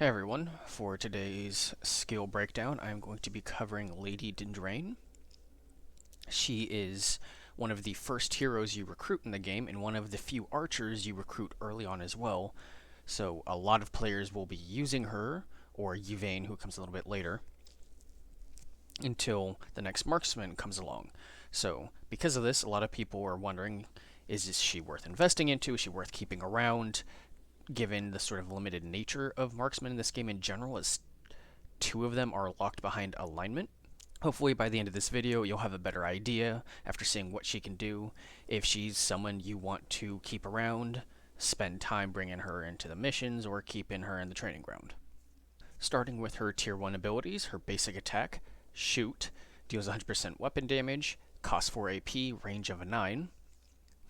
Hey everyone, for today's skill breakdown, I'm going to be covering Lady Dindraine. She is one of the first heroes you recruit in the game, and one of the few archers you recruit early on as well. So a lot of players will be using her, or Yvain, who comes a little bit later, until the next marksman comes along. So because of this, a lot of people are wondering, is she worth investing into? Is she worth keeping around? Given the sort of limited nature of marksmen in this game in general, as two of them are locked behind alignment. Hopefully by the end of this video you'll have a better idea after seeing what she can do, if she's someone you want to keep around, spend time bringing her into the missions, or keeping her in the training ground. Starting with her tier 1 abilities, her basic attack, Shoot, deals 100% weapon damage, costs 4 AP, range of a 9.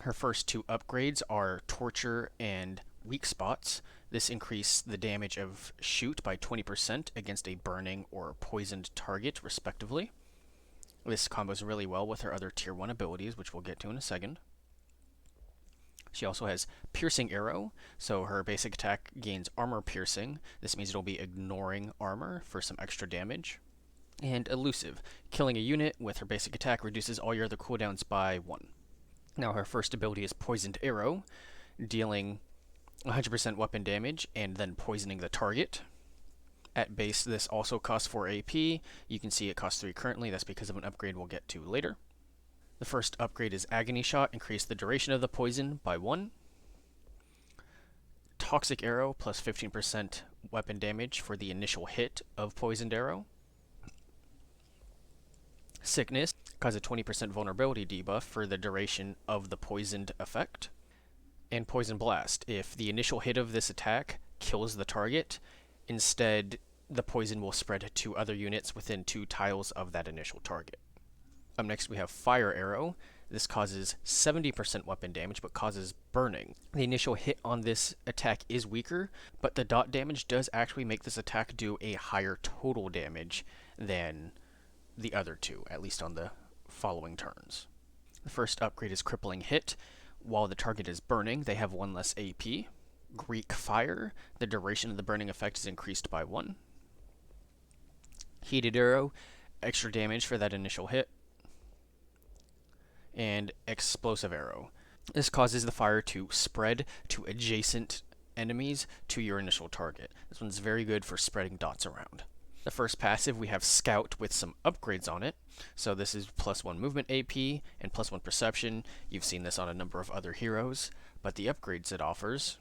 Her first two upgrades are Torture and Weak Spots. This increases the damage of Shoot by 20% against a burning or poisoned target, respectively. This combos really well with her other tier 1 abilities, which we'll get to in a second. She also has Piercing Arrow, so her basic attack gains armor piercing. This means it'll be ignoring armor for some extra damage. And Elusive, killing a unit with her basic attack reduces all your other cooldowns by 1. Now her first ability is Poisoned Arrow, dealing 100% weapon damage and then poisoning the target. At base, this also costs 4 AP. You can see it costs 3 currently. That's because of an upgrade we'll get to later. The first upgrade is Agony Shot, increase the duration of the poison by 1. Toxic Arrow, plus 15% weapon damage for the initial hit of Poisoned Arrow. Sickness, cause a 20% vulnerability debuff for the duration of the poisoned effect. And Poison Blast, if the initial hit of this attack kills the target, instead the poison will spread to other units within 2 tiles of that initial target. Up next we have Fire Arrow. This causes 70% weapon damage but causes burning. The initial hit on this attack is weaker, but the dot damage does actually make this attack do a higher total damage than the other two, at least on the following turns. The first upgrade is Crippling Hit. While the target is burning, they have 1 less AP. Greek Fire, the duration of the burning effect is increased by 1. Heated Arrow, extra damage for that initial hit. And Explosive Arrow. This causes the fire to spread to adjacent enemies to your initial target. This one's very good for spreading dots around. The first passive, we have Scout with some upgrades on it. So this is plus 1 movement AP and plus 1 perception. You've seen this on a number of other heroes, but the upgrades it offers: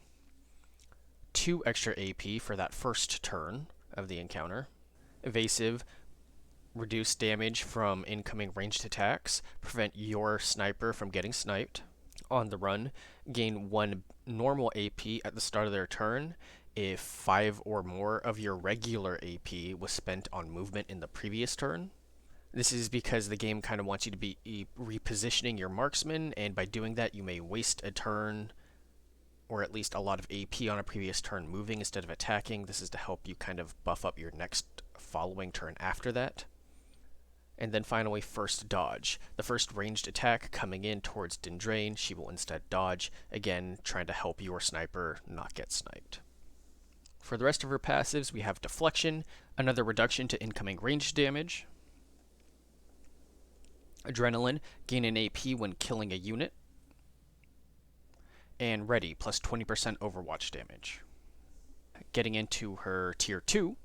2 extra AP for that first turn of the encounter. Evasive, reduce damage from incoming ranged attacks, prevent your sniper from getting sniped. On the run, gain 1 normal AP at the start of their turn if 5 or more of your regular AP was spent on movement in the previous turn. This is because the game kind of wants you to be repositioning your marksman, and by doing that you may waste a turn, or at least a lot of AP on a previous turn moving instead of attacking. This is to help you kind of buff up your next following turn after that. And then finally, First Dodge. The first ranged attack coming in towards Dindraine, she will instead dodge, again trying to help your sniper not get sniped. For the rest of her passives, we have Deflection, another reduction to incoming ranged damage. Adrenaline, gain an AP when killing a unit. And Ready, plus 20% Overwatch damage. Getting into her tier 2,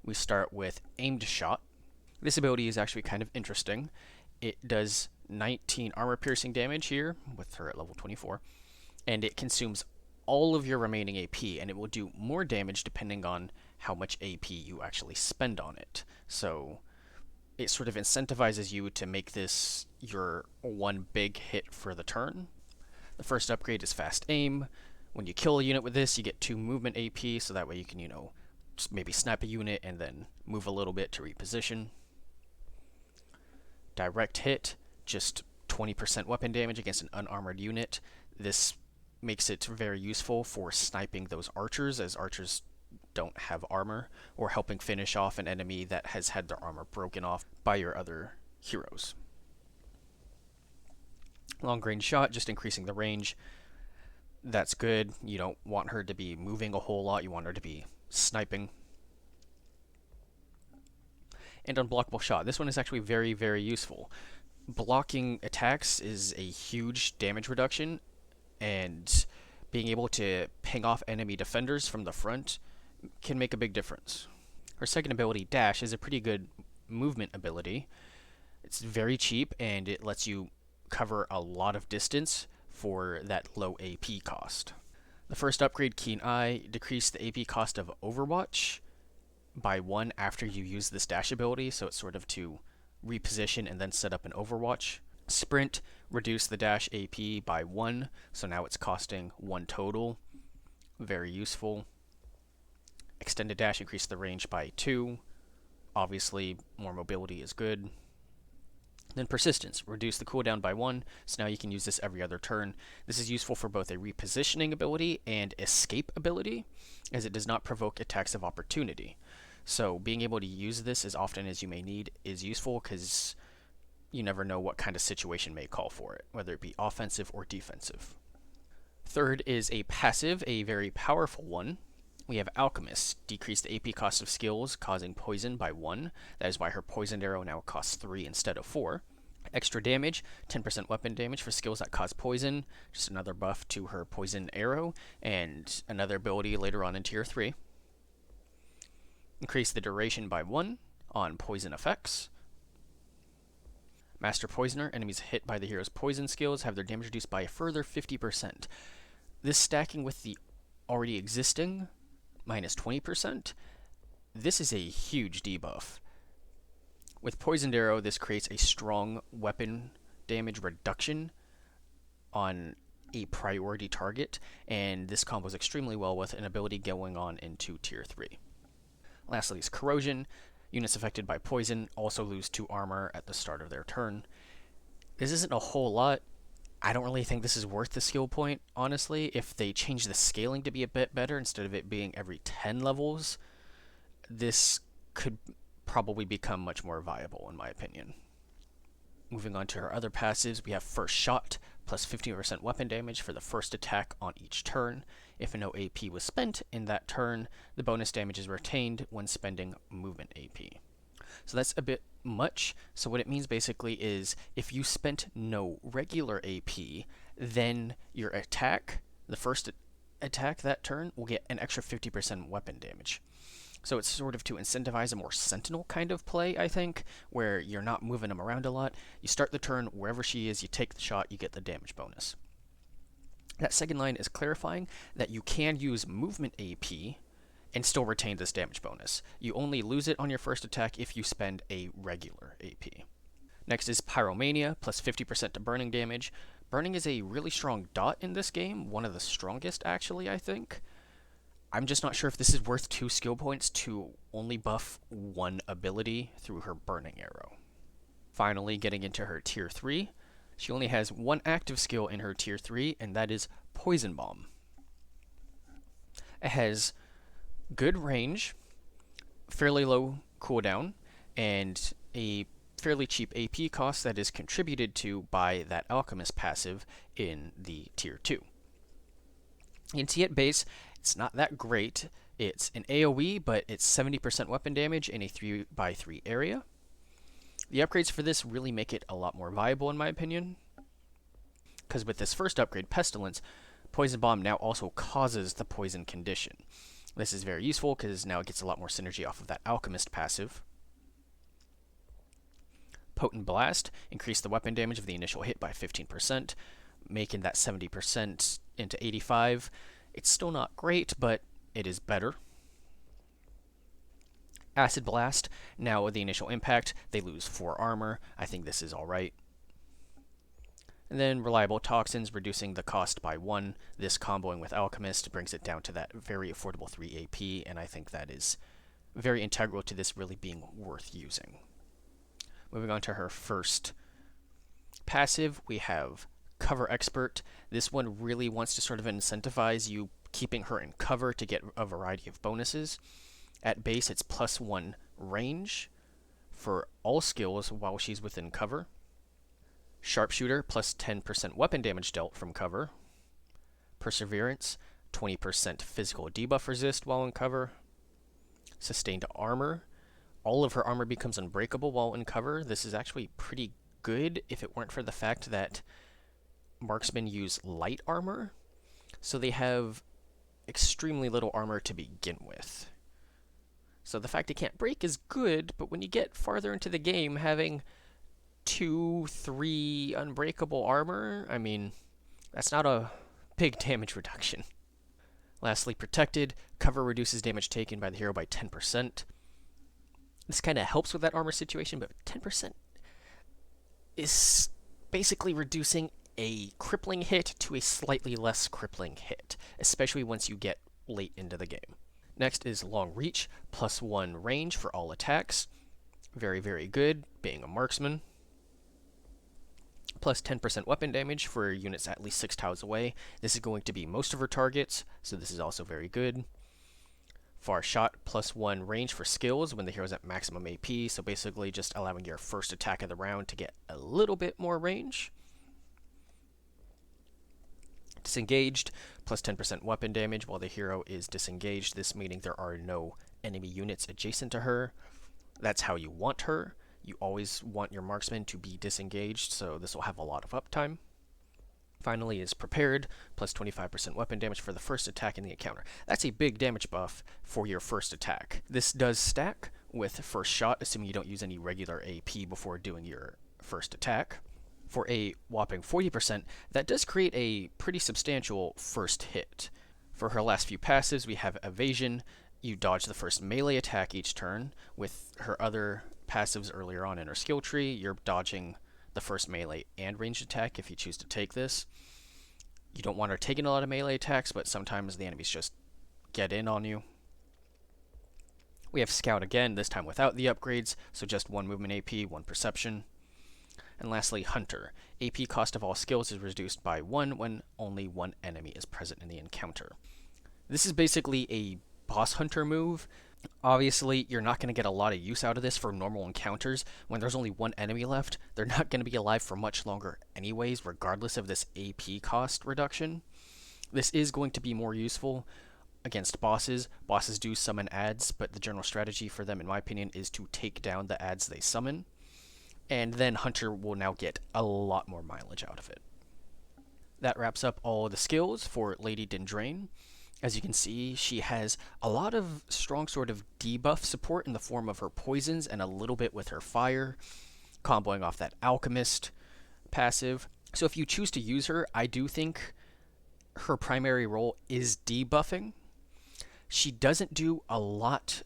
we start with Aimed Shot. This ability is actually kind of interesting. It does 19 armor piercing damage here, with her at level 24, and it consumes all of your remaining AP, and it will do more damage depending on how much AP you actually spend on it. So it sort of incentivizes you to make this your one big hit for the turn. The first upgrade is Fast Aim. When you kill a unit with this, you get 2 movement AP, so that way you can, just maybe snap a unit and then move a little bit to reposition. Direct Hit, just 20% weapon damage against an unarmored unit. This makes it very useful for sniping those archers, as archers don't have armor, or helping finish off an enemy that has had their armor broken off by your other heroes. Long range shot, just increasing the range. That's good. You don't want her to be moving a whole lot. You want her to be sniping, and unblockable shot. This one is actually very, very useful. Blocking attacks is a huge damage reduction, and being able to ping off enemy defenders from the front can make a big difference. Her second ability, Dash, is a pretty good movement ability. It's very cheap, and it lets you cover a lot of distance for that low AP cost. The first upgrade, Keen Eye, decreased the AP cost of Overwatch by 1 after you use this dash ability, so it's sort of to reposition and then set up an Overwatch. Sprint reduced the dash AP by 1, so now it's costing 1 total. Very useful. Extended dash increased the range by 2. Obviously, more mobility is good. Then persistence, reduce the cooldown by 1, so now you can use this every other turn. This is useful for both a repositioning ability and escape ability, as it does not provoke attacks of opportunity. So being able to use this as often as you may need is useful, because you never know what kind of situation may call for it, whether it be offensive or defensive. Third is a passive, a very powerful one. We have Alchemist, decrease the AP cost of skills, causing poison by 1. That is why her poisoned arrow now costs 3 instead of 4. Extra damage, 10% weapon damage for skills that cause poison, just another buff to her poison arrow, and another ability later on in tier 3. Increase the duration by 1 on poison effects. Master Poisoner, enemies hit by the hero's poison skills have their damage reduced by a further 50%. This stacking with the already existing minus 20%, this is a huge debuff. With Poisoned Arrow, this creates a strong weapon damage reduction on a priority target, and this combos extremely well with an ability going on into tier 3. Lastly is Corrosion. Units affected by poison also lose 2 armor at the start of their turn. This isn't a whole lot. I don't really think this is worth the skill point, honestly. If they change the scaling to be a bit better instead of it being every 10 levels, this could probably become much more viable, in my opinion. Moving on to her other passives, we have First Shot, plus 15% weapon damage for the first attack on each turn. If no AP was spent in that turn, the bonus damage is retained when spending movement AP. So that's a bit much. So what it means basically is if you spent no regular AP, then your attack, the first attack that turn, will get an extra 50% weapon damage. So it's sort of to incentivize a more sentinel kind of play, I think, where you're not moving them around a lot. You start the turn wherever she is, you take the shot, you get the damage bonus. That second line is clarifying that you can use movement AP and still retain this damage bonus. You only lose it on your first attack if you spend a regular AP. Next is Pyromania, plus 50% to burning damage. Burning is a really strong dot in this game, one of the strongest actually, I think. I'm just not sure if this is worth 2 skill points to only buff 1 ability through her burning arrow. Finally, getting into her tier 3, she only has 1 active skill in her tier 3, and that is Poison Bomb. It has good range, fairly low cooldown, and a fairly cheap AP cost that is contributed to by that Alchemist passive in the tier 2. In T at base, it's not that great. It's an AoE, but it's 70% weapon damage in a 3x3 area. The upgrades for this really make it a lot more viable, in my opinion, because with this first upgrade, Pestilence, Poison Bomb now also causes the poison condition. This is very useful because now it gets a lot more synergy off of that Alchemist passive. Potent Blast, increase the weapon damage of the initial hit by 15%, making that 70% into 85%. It's still not great, but it is better. Acid Blast, now with the initial impact, they lose 4 armor. I think this is alright. And then Reliable Toxins, reducing the cost by 1. This comboing with Alchemist brings it down to that very affordable 3 AP, and I think that is very integral to this really being worth using. Moving on to her first passive, we have Cover Expert. This one really wants to sort of incentivize you keeping her in cover to get a variety of bonuses. At base, it's plus 1 range for all skills while she's within cover. Sharpshooter, plus 10% weapon damage dealt from cover. Perseverance, 20% physical debuff resist while in cover. sustained armor. All of her armor becomes unbreakable while in cover. This is actually pretty good if it weren't for the fact that marksmen use light armor, so they have extremely little armor to begin with. So the fact it can't break is good, but when you get farther into the game, having 2, 3 unbreakable armor, I mean, that's not a big damage reduction. Lastly, protected. Cover reduces damage taken by the hero by 10%. This kind of helps with that armor situation, but 10% is basically reducing a crippling hit to a slightly less crippling hit, especially once you get late into the game. Next is long reach, +1 range for all attacks. Very, very good, being a marksman. Plus 10% weapon damage for units at least 6 tiles away. This is going to be most of her targets, so this is also very good. Far shot, +1 range for skills when the hero's at maximum AP, so basically just allowing your first attack of the round to get a little bit more range. Disengaged, plus 10% weapon damage while the hero is disengaged, this meaning there are no enemy units adjacent to her. That's how you want her. You always want your marksman to be disengaged, so this will have a lot of uptime. Finally is prepared, plus 25% weapon damage for the first attack in the encounter. That's a big damage buff for your first attack. This does stack with first shot, assuming you don't use any regular AP before doing your first attack. For a whopping 40%, that does create a pretty substantial first hit. For her last few passives, we have evasion. You dodge the first melee attack each turn. With her other passives earlier on in her skill tree, you're dodging the first melee and ranged attack if you choose to take this. You don't want her taking a lot of melee attacks, but sometimes the enemies just get in on you. We have Scout again, this time without the upgrades, so just 1 movement AP, 1 perception. And lastly, Hunter. AP cost of all skills is reduced by 1 when only 1 enemy is present in the encounter. This is basically a boss hunter move. Obviously, you're not going to get a lot of use out of this for normal encounters. When there's only 1 enemy left, they're not going to be alive for much longer anyways, regardless of this AP cost reduction. This is going to be more useful against bosses. Bosses do summon adds, but the general strategy for them, in my opinion, is to take down the adds they summon. And then Hunter will now get a lot more mileage out of it. That wraps up all the skills for Lady Dindraine. As you can see, she has a lot of strong sort of debuff support in the form of her poisons and a little bit with her fire, comboing off that Alchemist passive. So if you choose to use her, I do think her primary role is debuffing. She doesn't do a lot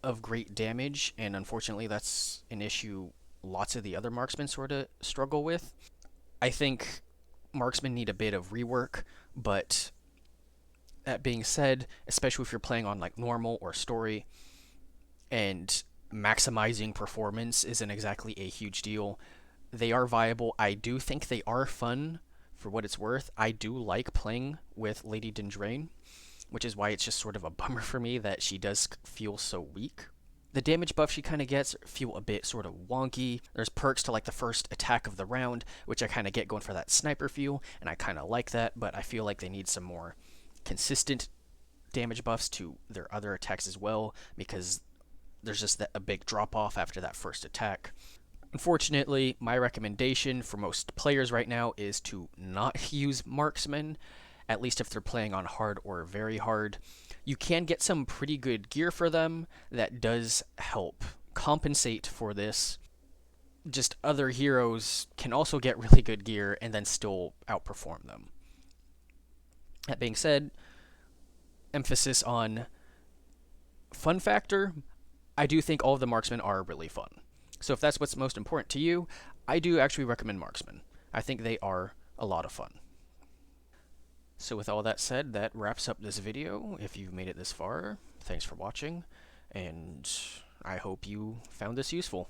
of great damage, and unfortunately that's an issue lots of the other marksmen sort of struggle with. I think marksmen need a bit of rework, but that being said, especially if you're playing on like normal or story, and maximizing performance isn't exactly a huge deal, they are viable. I do think they are fun for what it's worth. I do like playing with Lady Dindraine, which is why it's just sort of a bummer for me that she does feel so weak. The damage buff she kind of gets feel a bit sort of wonky. There's perks to like the first attack of the round, which I kind of get going for that sniper feel, and I kind of like that, but I feel like they need some more consistent damage buffs to their other attacks as well, because there's just a big drop off after that first attack. Unfortunately, my recommendation for most players right now is to not use marksmen, at least if they're playing on hard or very hard. You can get some pretty good gear for them that does help compensate for this. Just other heroes can also get really good gear and then still outperform them. That being said, emphasis on fun factor, I do think all of the marksmen are really fun. So if that's what's most important to you, I do actually recommend marksmen. I think they are a lot of fun. So with all that said, that wraps up this video. If you've made it this far, thanks for watching, and I hope you found this useful.